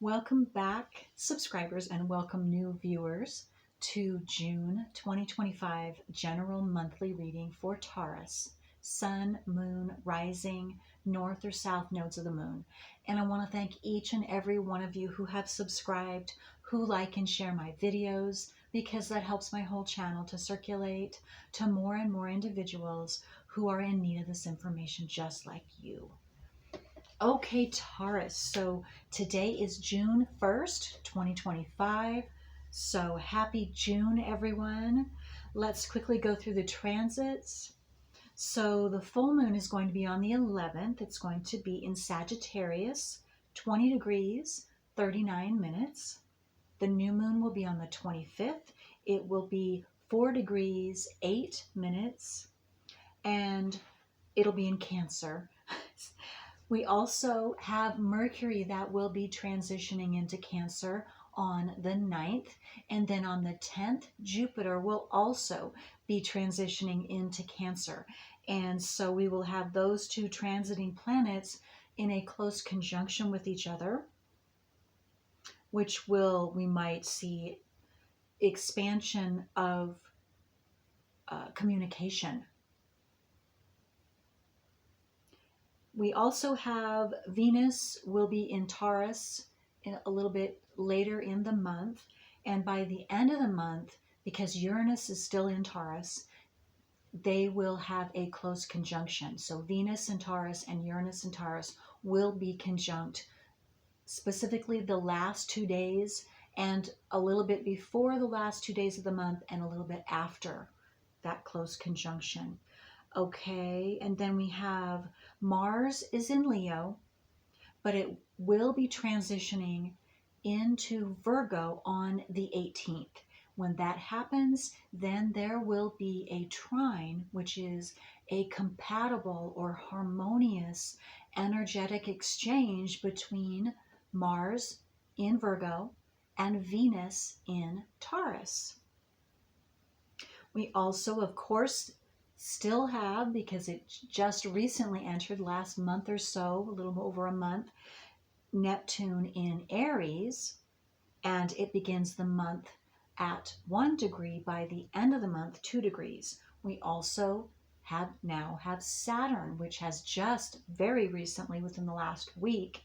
Welcome back, subscribers, and welcome new viewers to June 2025 General Monthly Reading for Taurus, Sun, Moon, Rising, North or South nodes of the Moon. And I want to thank each and every one of you who have subscribed, who like and share my videos, because that helps my whole channel to circulate to more and more individuals who are in need of this information just like you. Okay, Taurus, so today is June 1st, 2025. So happy June, everyone. Let's quickly go through the transits. So the full moon is going to be on the 11th. It's going to be in Sagittarius, 20 degrees, 39 minutes. The new moon will be on the 25th. It will be 4 degrees, 8 minutes, and it'll be in Cancer. We also have Mercury that will be transitioning into Cancer on the 9th. And then on the 10th, Jupiter will also be transitioning into Cancer. And so we will have those two transiting planets in a close conjunction with each other, which we might see expansion of communication. We also have Venus will be in Taurus a little bit later in the month. And by the end of the month, because Uranus is still in Taurus, they will have a close conjunction. So Venus in Taurus and Uranus in Taurus will be conjunct, specifically the last 2 days and a little bit before the last 2 days of the month and a little bit after that close conjunction. Okay, and then we have Mars is in Leo, but it will be transitioning into Virgo on the 18th. When that happens, then there will be a trine, which is a compatible or harmonious energetic exchange between Mars in Virgo and Venus in Taurus. We also, of course, still have, because it just recently entered last month or so, a little over a month, Neptune in Aries, and it begins the month at 1 degree. By the end of the month, 2 degrees. We also now have Saturn, which has just very recently, within the last week,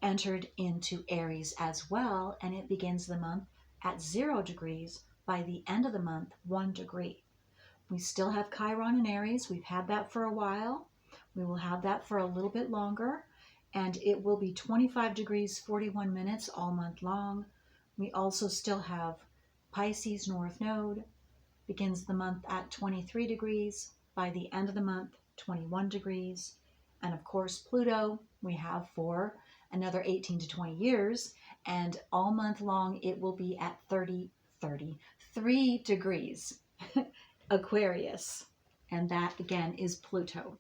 entered into Aries as well, and it begins the month at 0 degrees. By the end of the month, 1 degree. We still have Chiron in Aries. We've had that for a while. We will have that for a little bit longer. And it will be 25 degrees, 41 minutes all month long. We also still have Pisces North Node. Begins the month at 23 degrees. By the end of the month, 21 degrees. And of course, Pluto we have for another 18 to 20 years. And all month long, it will be at 33 degrees. Aquarius, and that again is Pluto,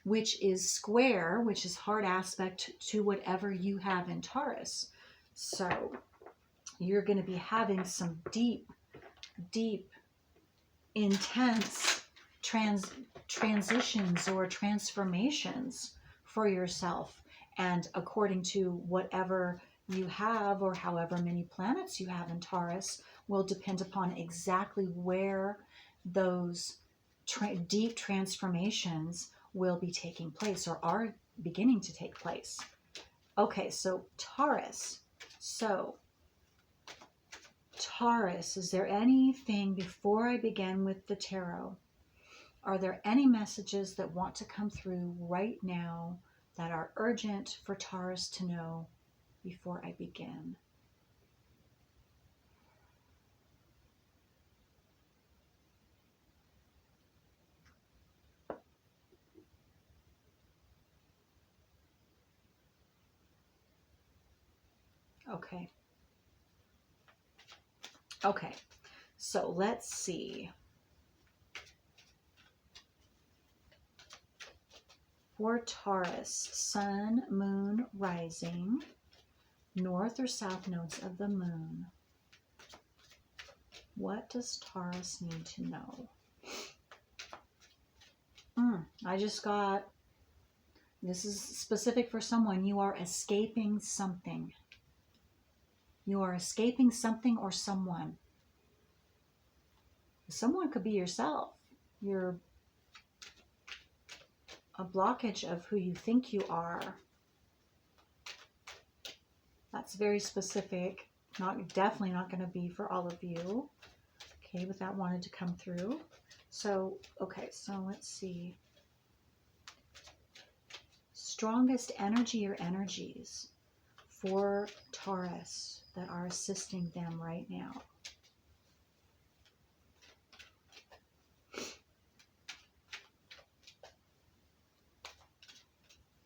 which is square, which is hard aspect to whatever you have in Taurus. So you're going to be having some deep, intense transitions or transformations for yourself, and according to whatever you have or however many planets you have in Taurus will depend upon exactly where those deep transformations will be taking place or are beginning to take place. Okay, so Taurus. So Taurus, is there anything before I begin with the tarot? Are there any messages that want to come through right now that are urgent for Taurus to know before I begin? Okay, so let's see. For Taurus, Sun, Moon, Rising, North or South nodes of the Moon. What does Taurus need to know? I just got, this is specific for someone. You are escaping something. You are escaping something or someone. Someone could be yourself. You're a blockage of who you think you are. That's very specific. Definitely not going to be for all of you. Okay, but that wanted to come through. So, okay, so let's see. Strongest energy or energies for Taurus that are assisting them right now.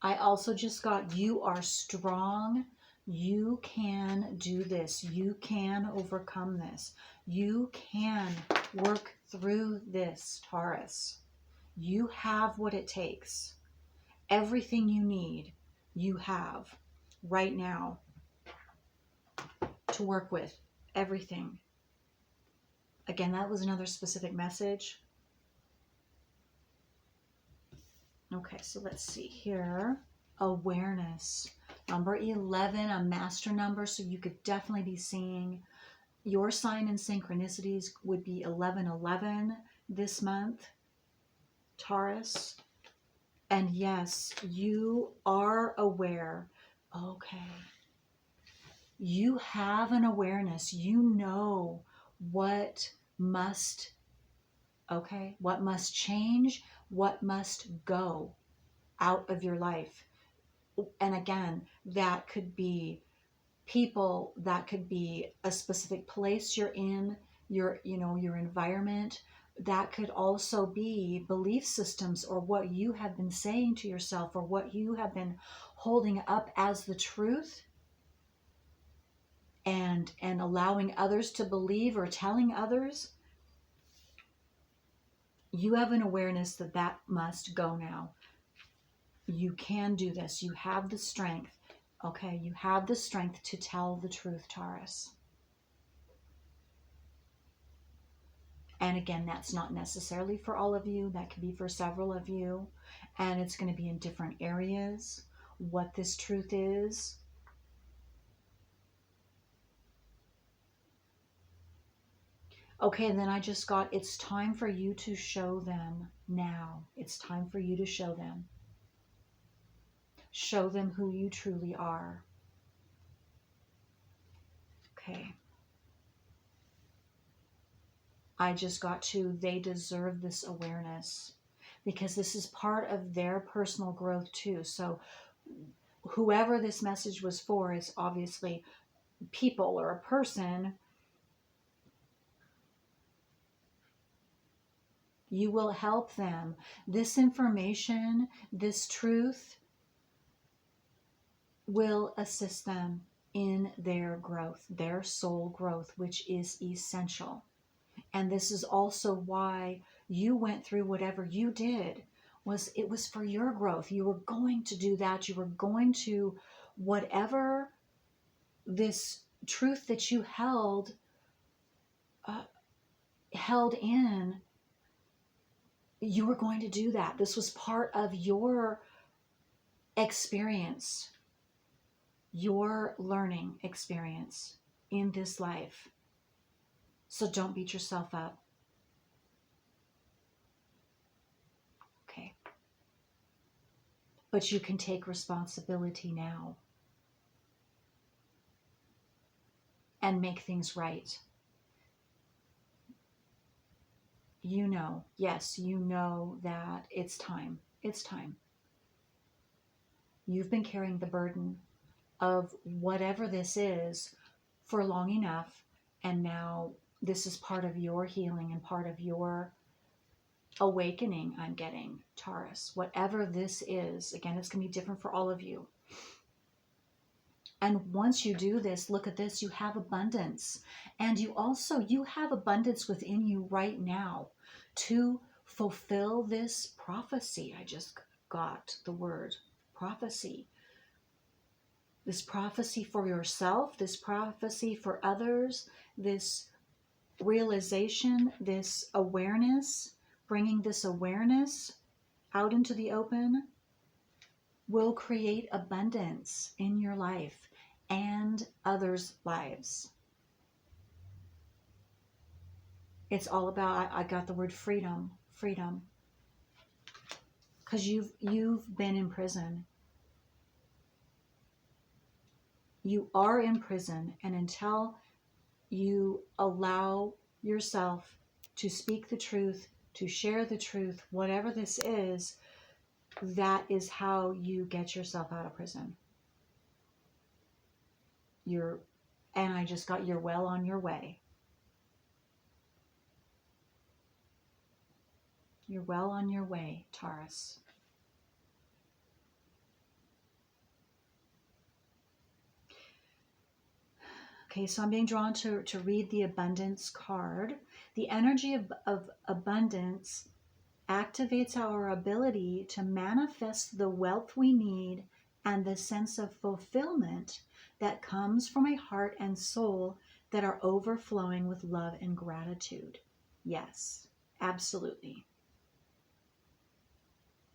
I also just got, you are strong. You can do this. You can overcome this. You can work through this, Taurus. You have what it takes. Everything you need, you have right now to work with. Everything. Again, that was another specific message. Okay, so let's see here. Awareness. Number 11, a master number, so you could definitely be seeing your sign and synchronicities would be 1111 this month, Taurus. And yes, you are aware. Okay. You have an awareness. You know what must, okay, what must change, what must go out of your life. And again, that could be people, that could be a specific place you're in, your environment. That could also be belief systems, or what you have been saying to yourself, or what you have been holding up as the truth and allowing others to believe, or telling others. You have an awareness that that must go now. You can do this. You have the strength. Okay, you have the strength to tell the truth, Taurus. And again, that's not necessarily for all of you. That could be for several of you. And it's going to be in different areas, what this truth is. Okay, and then I just got, it's time for you to show them now. It's time for you to show them. Show them who you truly are. Okay. I just got to, they deserve this awareness, because this is part of their personal growth too. So whoever this message was for is obviously people or a person. You will help them. This information, this truth will assist them in their growth, their soul growth, which is essential. And this is also why you went through whatever you did. It was for your growth. You were going to do that. You were going to, whatever this truth that you held in, you were going to do that. This was part of your experience, your learning experience in this life. So don't beat yourself up. Okay. But you can take responsibility now and make things right. You know, yes, you know that it's time. It's time. You've been carrying the burden of whatever this is for long enough, and now this is part of your healing and part of your awakening. I'm getting, Taurus, whatever this is. Again, it's going to be different for all of you. And once you do this, look at this, you have abundance. And you have abundance within you right now to fulfill this prophecy. I just got the word prophecy. This prophecy for yourself, this prophecy for others, this realization, this awareness, bringing this awareness out into the open will create abundance in your life. and others' lives. It's all about, I got the word freedom, freedom. Because you've been in prison. You are in prison, and until you allow yourself to speak the truth, to share the truth, whatever this is, that is how you get yourself out of prison. You're well on your way. You're well on your way, Taurus. Okay, so I'm being drawn to read the abundance card. The energy of abundance activates our ability to manifest the wealth we need and the sense of fulfillment that comes from a heart and soul that are overflowing with love and gratitude. Yes, absolutely.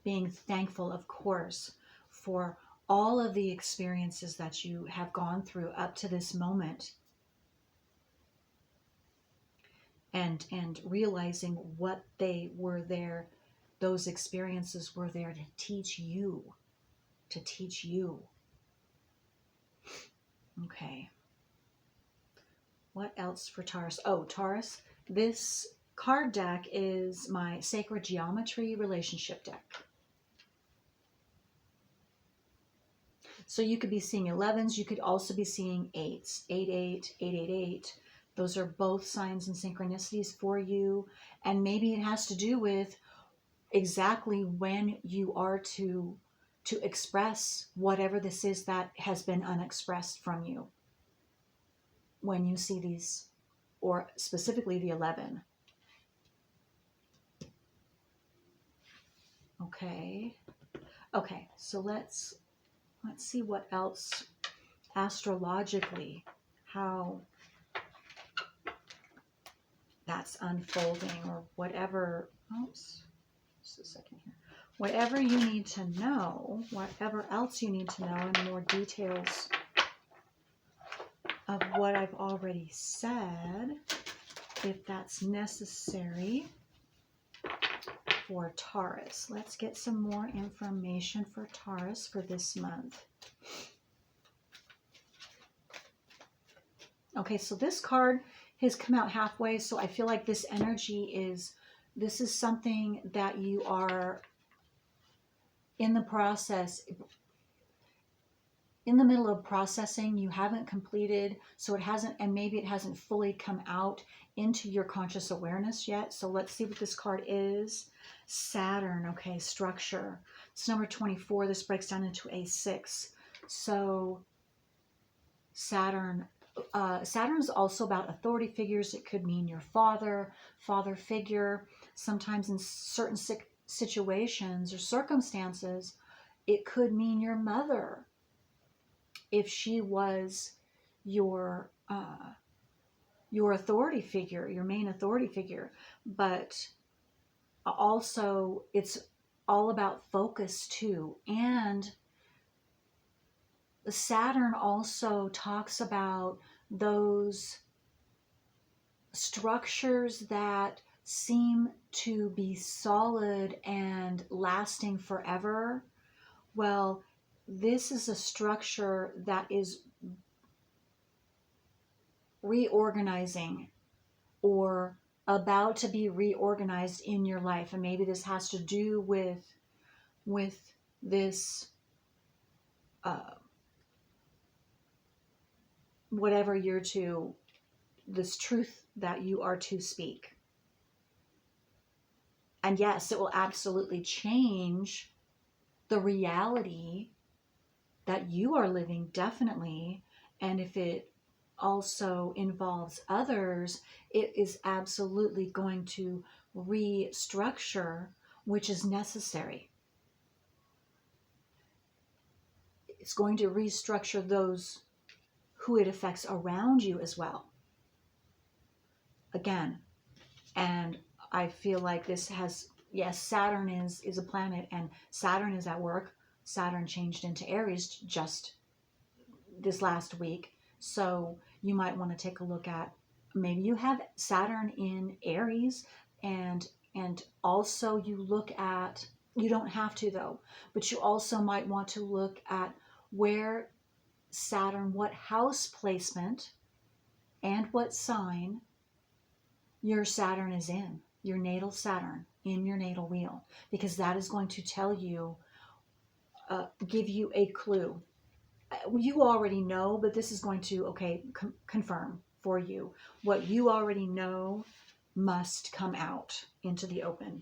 Being thankful, of course, for all of the experiences that you have gone through up to this moment, and realizing what they were there, those experiences were there to teach you, Okay, what else for Taurus? Oh, Taurus, this card deck is my sacred geometry relationship deck. So you could be seeing 11s. You could also be seeing 8s, 8, 8, 8, 8, 8. Those are both signs and synchronicities for you. And maybe it has to do with exactly when you are to express whatever this is that has been unexpressed from you. When you see these, or specifically the 11. Okay. Okay, so let's see what else astrologically, how that's unfolding, or whatever. Oops, just a second here. Whatever you need to know, whatever else you need to know, and more details of what I've already said, if that's necessary for Taurus. Let's get some more information for Taurus for this month. Okay, so this card has come out halfway, so I feel like this energy this is something that you are in the process, in the middle of processing. You haven't completed, so it hasn't, and maybe it hasn't fully come out into your conscious awareness yet. So let's see what this card is. Saturn, okay, structure. It's number 24. This breaks down into a 6. So Saturn is also about authority figures. It could mean your father figure. Sometimes in certain situations or circumstances, it could mean your mother, if she was your authority figure, your main authority figure. But also, it's all about focus too. And Saturn also talks about those structures that seem to be solid and lasting forever. Well, this is a structure that is reorganizing or about to be reorganized in your life. And maybe this has to do with this whatever you're to, this truth that you are to speak. And yes, it will absolutely change the reality that you are living, definitely. And if it also involves others, it is absolutely going to restructure, which is necessary. It's going to restructure those who it affects around you as well. Again, and I feel like this has, yes, Saturn is a planet, and Saturn is at work. Saturn changed into Aries just this last week. So you might want to take a look at, maybe you have Saturn in Aries, and also you look at, you don't have to though, but you also might want to look at where Saturn, what house placement and what sign your Saturn is in, your natal Saturn in your natal wheel, because that is going to tell you, give you a clue. You already know, but this is going to, okay, confirm for you. What you already know must come out into the open.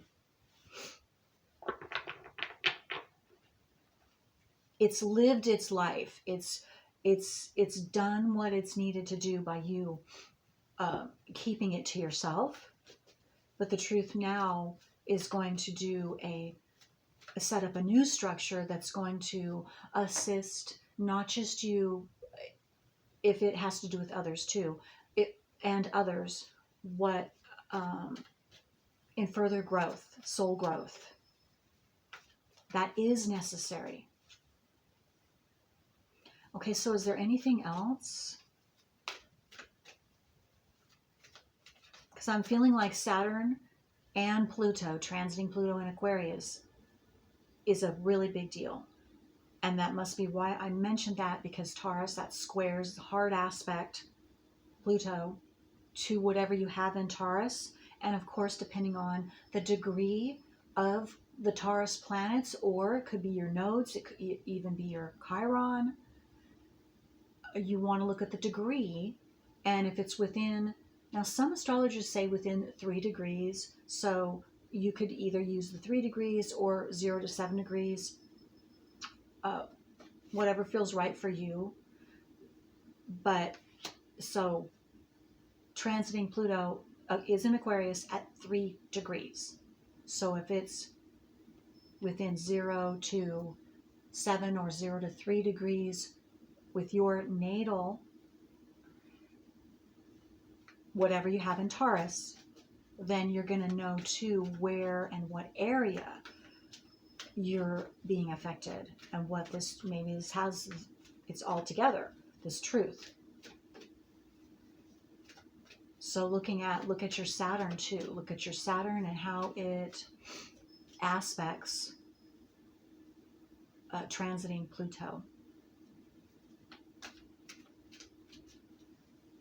It's lived its life. It's done what it's needed to do by you keeping it to yourself. But the truth now is going to do set up a new structure that's going to assist not just you, if it has to do with others too, and others, what in further growth, soul growth. That is necessary. Okay, so is there anything else? Because I'm feeling like Saturn and Pluto, transiting Pluto in Aquarius, is a really big deal. And that must be why I mentioned that, because Taurus, that squares the hard aspect, Pluto, to whatever you have in Taurus. And of course, depending on the degree of the Taurus planets, or it could be your nodes, it could even be your Chiron. You want to look at the degree, and if it's within, now some astrologers say within 3 degrees, so you could either use the 3 degrees or 0 to 7 degrees, whatever feels right for you. But so transiting Pluto is in Aquarius at 3 degrees. So if it's within 0 to 7 or 0 to 3 degrees with your natal, whatever you have in Taurus, then you're going to know too where and what area you're being affected, and what this, maybe this has, it's all together, this truth. So look at your Saturn too. Look at your Saturn and how it aspects transiting Pluto.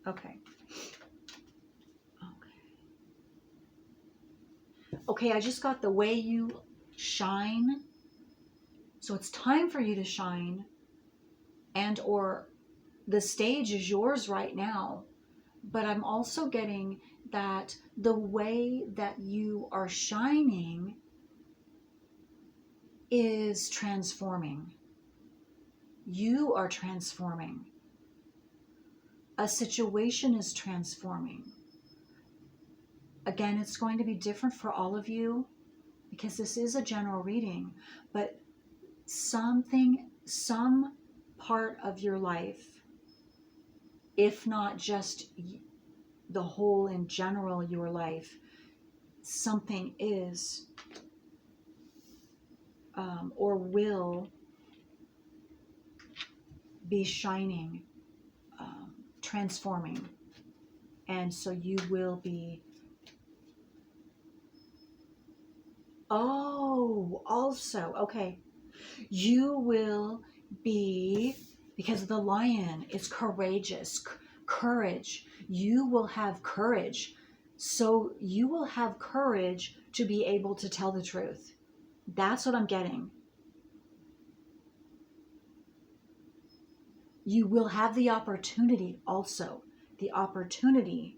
Okay. Okay, I just got the way you shine. So it's time for you to shine, and or the stage is yours right now. But I'm also getting that the way that you are shining is transforming. You are transforming. A situation is transforming. Again, it's going to be different for all of you because this is a general reading, but some part of your life, if not just the whole in general, your life, something is or will be shining, transforming. And so you will be, also, okay, you will be, because the lion is courageous, courage. You will have courage. So you will have courage to be able to tell the truth. That's what I'm getting. You will have the opportunity also, the opportunity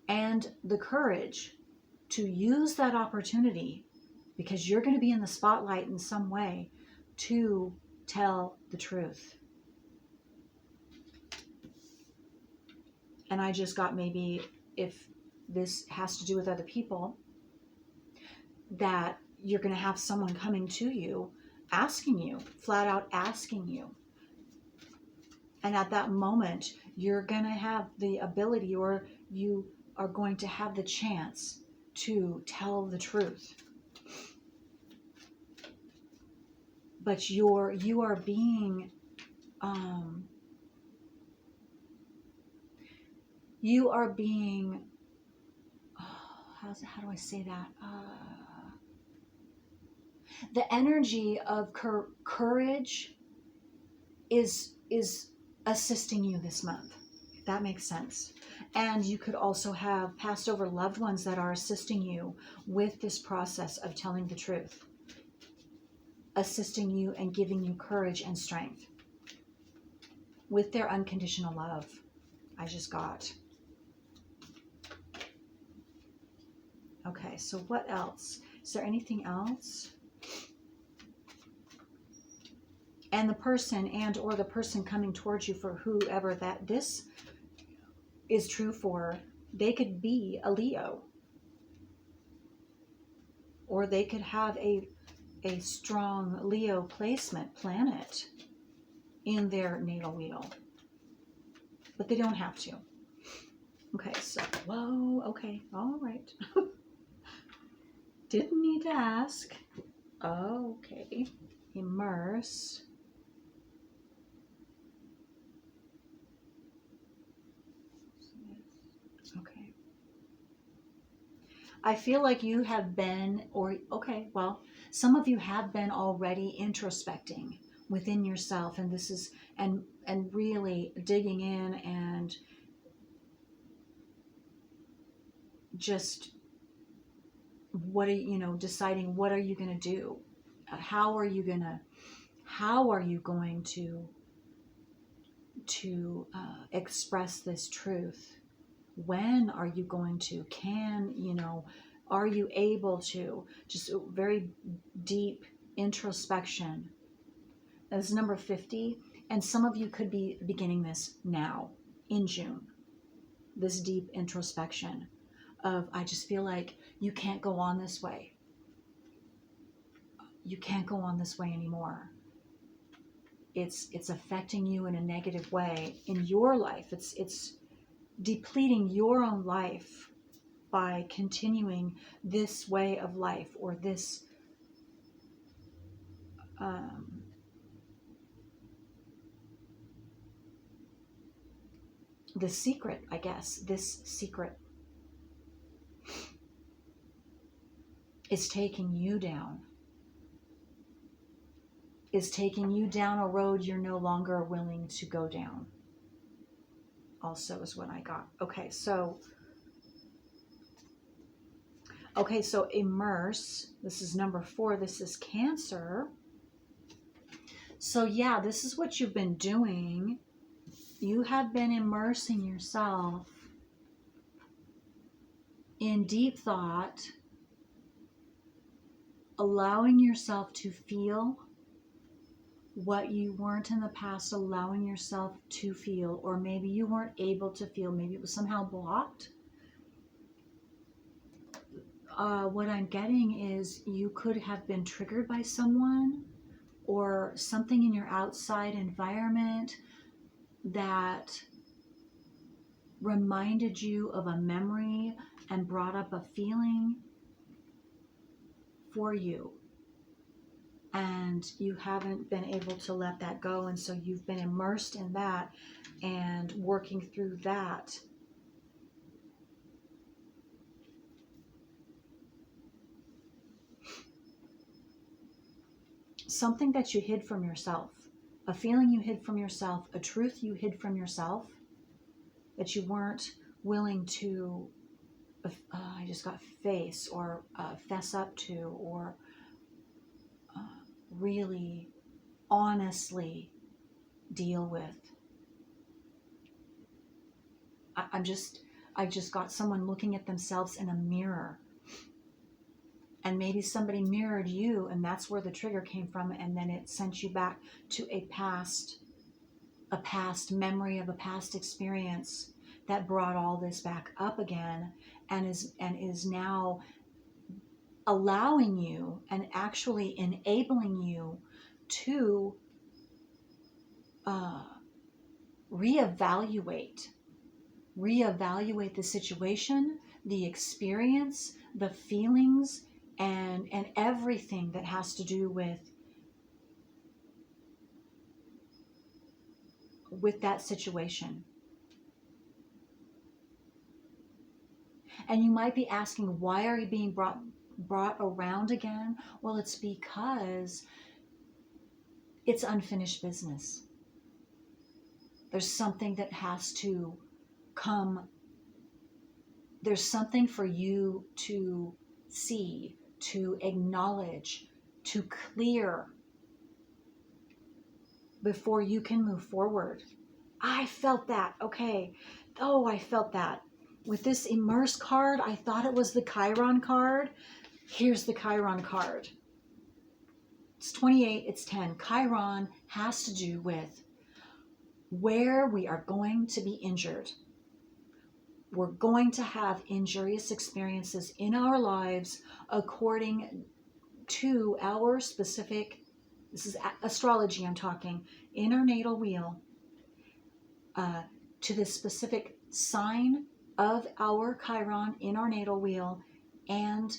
and the courage to use that opportunity, because you're going to be in the spotlight in some way, to tell the truth. And I just got, maybe if this has to do with other people, that you're going to have someone coming to you, asking you, flat out asking you. And at that moment, you're going to have the ability, or you are going to have the chance to tell the truth. But you are being um, you are being, how do I say that? The energy of courage is assisting you this month, if that makes sense. And you could also have passed over loved ones that are assisting you with this process of telling the truth, assisting you and giving you courage and strength with their unconditional love. I just got. Okay, so what else? Is there anything else? And the person or the person coming towards you, for whoever that this is true for, they could be a Leo. Or they could have a strong Leo placement planet in their natal wheel. But they don't have to. Okay, so, whoa, okay, all right. Didn't need to ask. Okay, immerse. Okay. I feel like you have been, some of you have been already introspecting within yourself, and this is, and really digging in and just deciding what are you going to do? How are you going to express this truth? When are you going to? Are you able to? Just very deep introspection. That's number 50. And some of you could be beginning this now in June. This deep introspection of, I just feel like you can't go on this way. You can't go on this way anymore. It's affecting you in a negative way in your life. It's depleting your own life by continuing this way of life, or this the secret, I guess. This secret is taking you down. Is taking you down a road you're no longer willing to go down. Also is what I got. Okay, so immerse. This is number 4. This is Cancer. So yeah, this is what you've been doing. You have been immersing yourself in deep thought, allowing yourself to feel what you weren't in the past allowing yourself to feel, or maybe you weren't able to feel, maybe it was somehow blocked. What I'm getting is you could have been triggered by someone or something in your outside environment that reminded you of a memory and brought up a feeling for you. And you haven't been able to let that go. And so you've been immersed in that and working through that. Something that you hid from yourself, a feeling you hid from yourself, a truth you hid from yourself that you weren't willing to, I just got face, or fess up to, or really honestly deal with. I just got someone looking at themselves in a mirror, and maybe somebody mirrored you, and that's where the trigger came from, and then it sent you back to a past memory of a past experience that brought all this back up again, and is now allowing you and actually enabling you to reevaluate the situation, the experience, the feelings, and everything that has to do with with that situation. And you might be asking, why are you being brought around again? Well, it's because it's unfinished business. There's something that has to come. There's something for you to see, to acknowledge, to clear before you can move forward. I felt that. Okay. Oh, I felt that. With this immerse card, I thought it was the Chiron card. Here's the Chiron card. It's 28, it's 10. Chiron has to do with where we are going to be injured. We're going to have injurious experiences in our lives according to our specific, this is astrology I'm talking, in our natal wheel, to the specific sign of our Chiron in our natal wheel and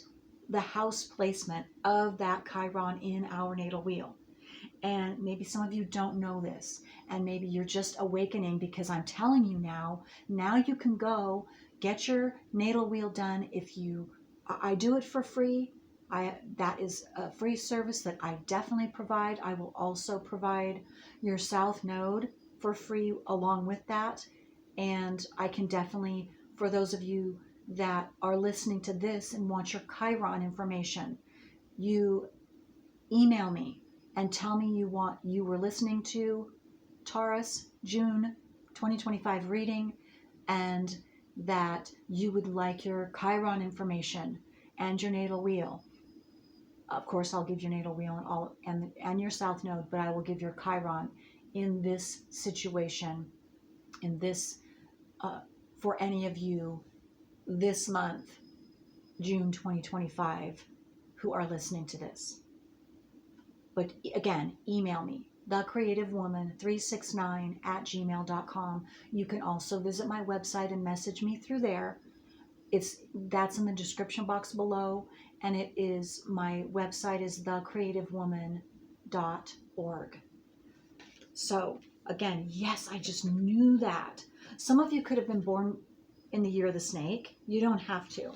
the house placement of that Chiron in our natal wheel. And maybe some of you don't know this, and maybe you're just awakening because I'm telling you now you can go get your natal wheel done. I do it for free. That is a free service that I definitely provide. I will also provide your South Node for free along with that. And I can definitely, for those of you that are listening to this and want your Chiron information, you email me and tell me you were listening to Taurus June 2025 reading and that you would like your Chiron information and your natal wheel. Of course, I'll give your natal wheel and your South Node, but I will give your Chiron in this situation, in this, for any of you this month, June 2025, who are listening to this. But again, email me, thecreativewoman369@gmail.com. You can also visit my website and message me through there. That's in the description box below, and my website is thecreativewoman.org. So again, yes, I just knew that. Some of you could have been born in the year of the snake. You don't have to.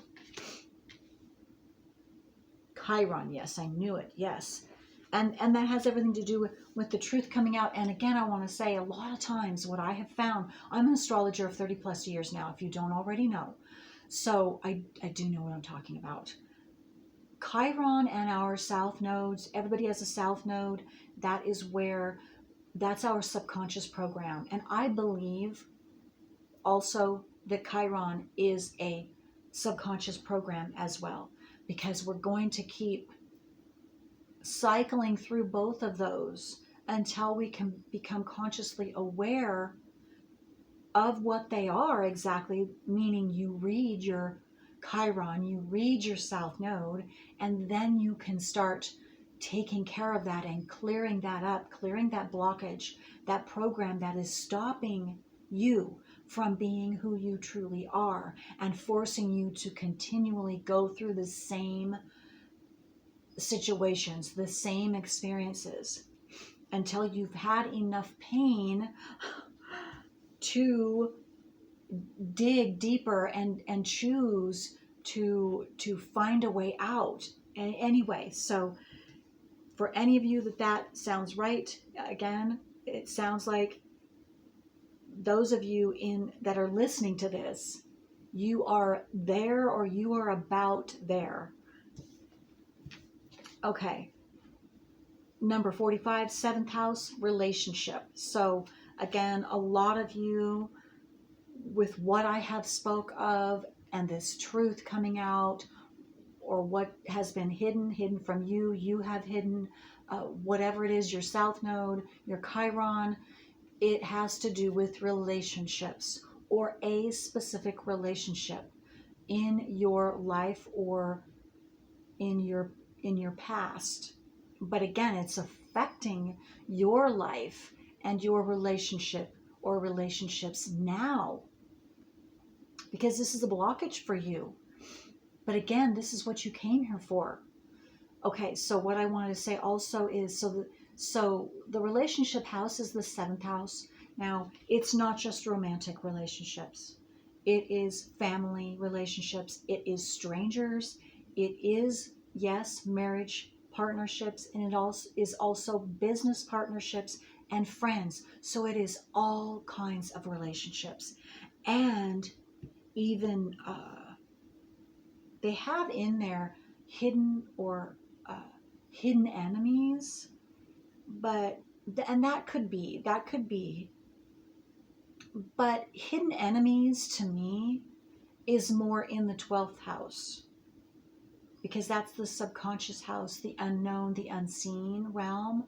Chiron, yes, I knew it, yes. And that has everything to do with the truth coming out. And again, I want to say a lot of times what I have found, I'm an astrologer of 30 plus years now, if you don't already know. So I do know what I'm talking about. Chiron and our South nodes, everybody has a South node. That's our subconscious program. And I believe also that Chiron is a subconscious program as well, because we're going to keep cycling through both of those until we can become consciously aware of what they are exactly, meaning you read your Chiron, you read your South Node, and then you can start taking care of that and clearing that up, clearing that blockage, that program that is stopping you from being who you truly are and forcing you to continually go through the same situations, the same experiences, until you've had enough pain to dig deeper and choose to find a way out. Anyway, so for any of you that sounds right, again, it sounds like those of you that are listening to this, you are there or you are about there. Okay. Number 45, 7th house, relationship. So again, a lot of you, with what I have spoke of and this truth coming out, or what has been hidden from you, you have hidden, whatever it is, your South Node, your Chiron, it has to do with relationships or a specific relationship in your life or in your past. But again, it's affecting your life and your relationship or relationships now, because this is a blockage for you. But again, this is what you came here for. Okay, so what I wanted to say also is, so the relationship house is the 7th house. Now, it's not just romantic relationships. It is family relationships. It is strangers. It is, yes, marriage partnerships, and it also is also business partnerships and friends. So it is all kinds of relationships. And even they have in there hidden or hidden enemies, but and that could be, but hidden enemies to me is more in the 12th house, because that's the subconscious house, the unknown, the unseen realm.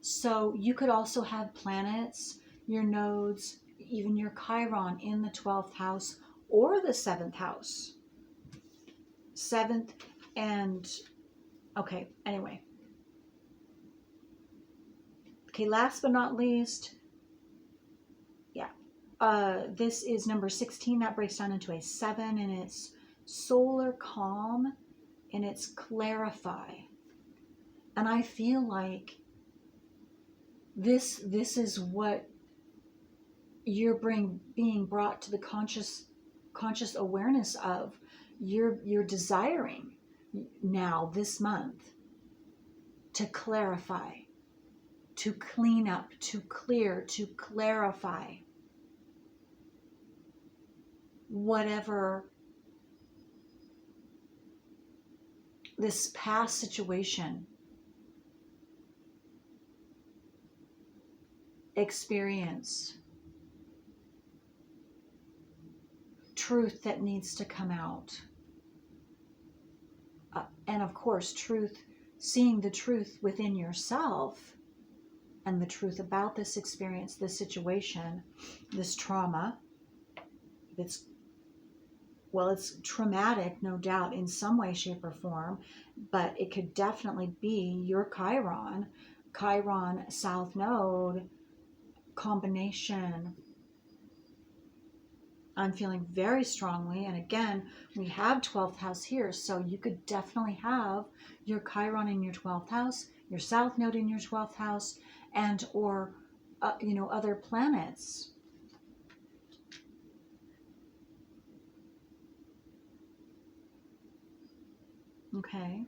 So you could also have planets, your nodes, even your Chiron in the 12th house or the 7th house. 7th and, okay, anyway. Okay, last but not least, yeah. This is number 16. That breaks down into a 7, and it's solar calm, and it's clarify. And I feel like this is what you're being brought to the conscious awareness of. You're desiring now this month to clarify, to clean up, to clear, to clarify whatever this past situation, experience, truth that needs to come out. And of course, truth, seeing the truth within yourself and the truth about this experience, this situation, this trauma. It's traumatic, no doubt, in some way, shape, or form, but it could definitely be your Chiron South Node combination. I'm feeling very strongly, and again, we have 12th house here, so you could definitely have your Chiron in your 12th house, your South Node in your 12th house, and or other planets. Okay.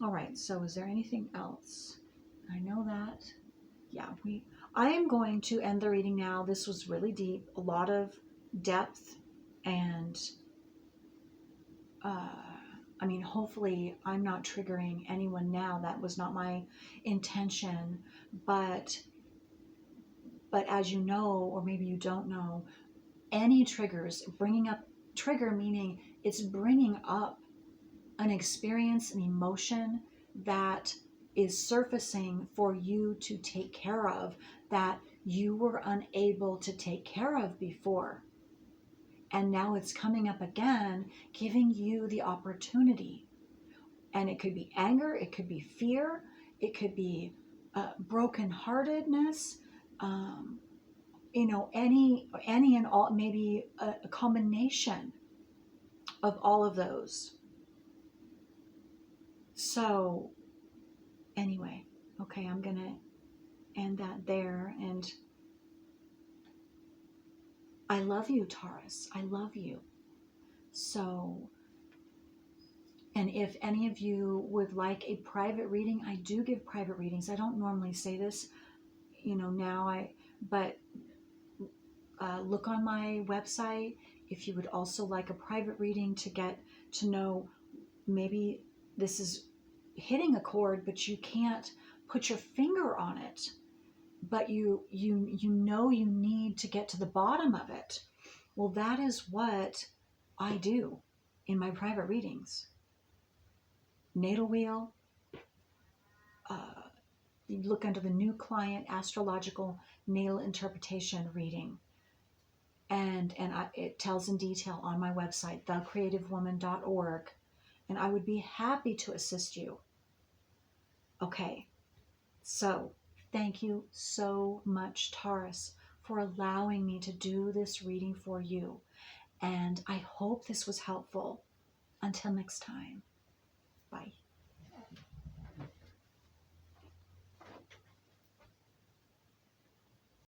All right, so is there anything else? I know that. Yeah, I am going to end the reading now. This was really deep, a lot of depth, and I mean, hopefully I'm not triggering anyone now. That was not my intention, but as you know, or maybe you don't know, any triggers, trigger meaning it's bringing up an experience, an emotion that is surfacing for you to take care of, that you were unable to take care of before. And now it's coming up again, giving you the opportunity. And it could be anger, it could be fear, it could be brokenheartedness, any and all, maybe a combination of all of those. So anyway, okay, I'm going to end that there. And I love you, Taurus. I love you. So, and if any of you would like a private reading, I do give private readings. I don't normally say this, now but look on my website if you would also like a private reading to get to know, maybe this is hitting a chord, but you can't put your finger on it, but you need to get to the bottom of it. Well, that is what I do in my private readings. Natal wheel, you look under the new client astrological natal interpretation reading, and it tells in detail on my website, thecreativewoman.org, and I would be happy to assist you. Okay, so thank you so much, Taurus, for allowing me to do this reading for you. And I hope this was helpful. Until next time.